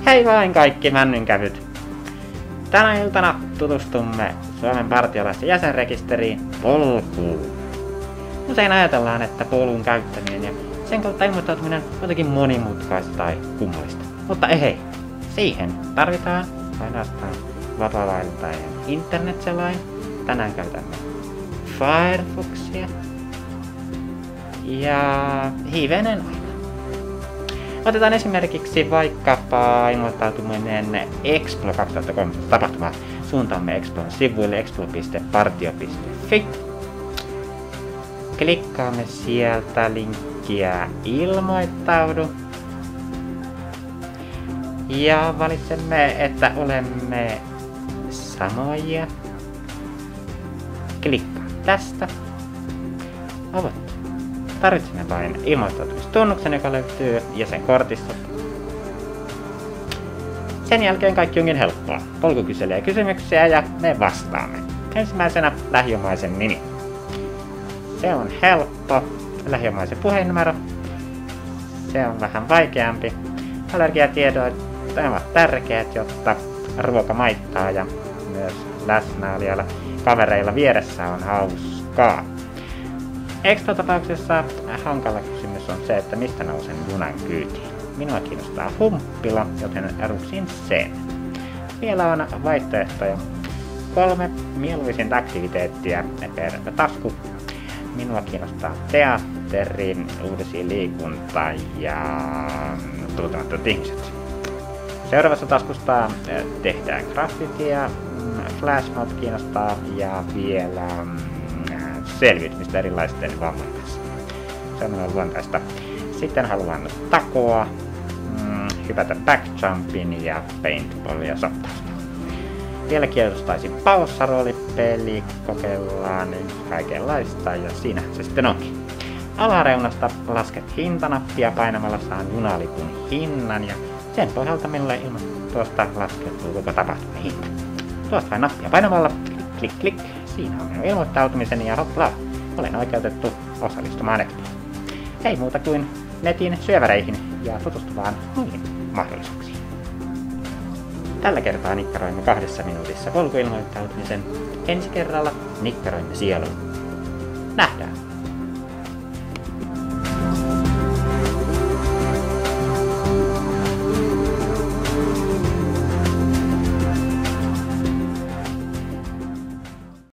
Hei vain kaikki männynkävyt! Tänä iltana tutustumme Suomen partiolaisten jäsenrekisteriin polkuun. Usein ajatellaan, että polun käyttäminen ja sen kautta ilmoittautuminen on jotenkin monimutkaista tai kummallista. Mutta ei. Siihen tarvitaan ainoastaan vapaa-vaikuttajan internetselain. Tänään käytämme Firefoxia ja hivenen aina. Otetaan esimerkiksi vaikkapa ilmoittautuminen Explo 2013 tapahtuma. Suuntaamme Explon sivuille explo.partio.fi. Klikkaamme sieltä linkkiä ilmoittaudu. Ja valitsemme, että olemme samoja. Klikkaa tästä. Avoittaa. Tarvitsemme vain ilmoittautumistunnuksen, joka löytyy jäsenkortista. Sen jälkeen kaikki onkin helppoa. Polku kyselee kysymyksiä ja me vastaamme. Ensimmäisenä lähiomaisen nimi. Se on helppo. Lähiomaisen puhelinnumero. Se on vähän vaikeampi. Allergiatiedot ovat tärkeät, jotta ruoka maittaa ja myös läsnäolijalla kavereilla vieressä on hauskaa. Extra-tapauksessa hankala kysymys on se, että mistä nousen junan kyytiin. Minua kiinnostaa humppila, joten ruksin sen. Vielä on vaihtoehtoja. 3 mieluisinta aktiviteettia per tasku. Minua kiinnostaa teatterin, uudisia liikunta ja tuntemattomat ihmiset. Seuraavassa taskusta tehdään graffitia, flashmob kiinnostaa ja vielä selviytymistä erilaisten vammojen kanssa. Se on minulle luontaista. Sitten haluan takoa, hypätä backjumpin ja paintballia sottausta. Vielä kiinnostaisi paussaroolipeli, kokeillaan kaikenlaista ja siinä se sitten onkin. Alareunasta lasket hintanappia painamalla saan junalipun hinnan ja sen pohjalta minulle tuosta laskeutuu koko tapahtuman hinta. Tuosta vain nappia painamalla, klik klik klik. Siinä on minun ilmoittautumiseni ja hoppla, olen oikeutettu osallistumaan Expoon. Ei muuta kuin netin syöväreihin ja tutustumaan muihin mahdollisuuksiin. Tällä kertaa nikkaroimme 2 minuutissa polkuilmoittautumisen. Ensi kerralla nikkaroimme sielun. Nähdään!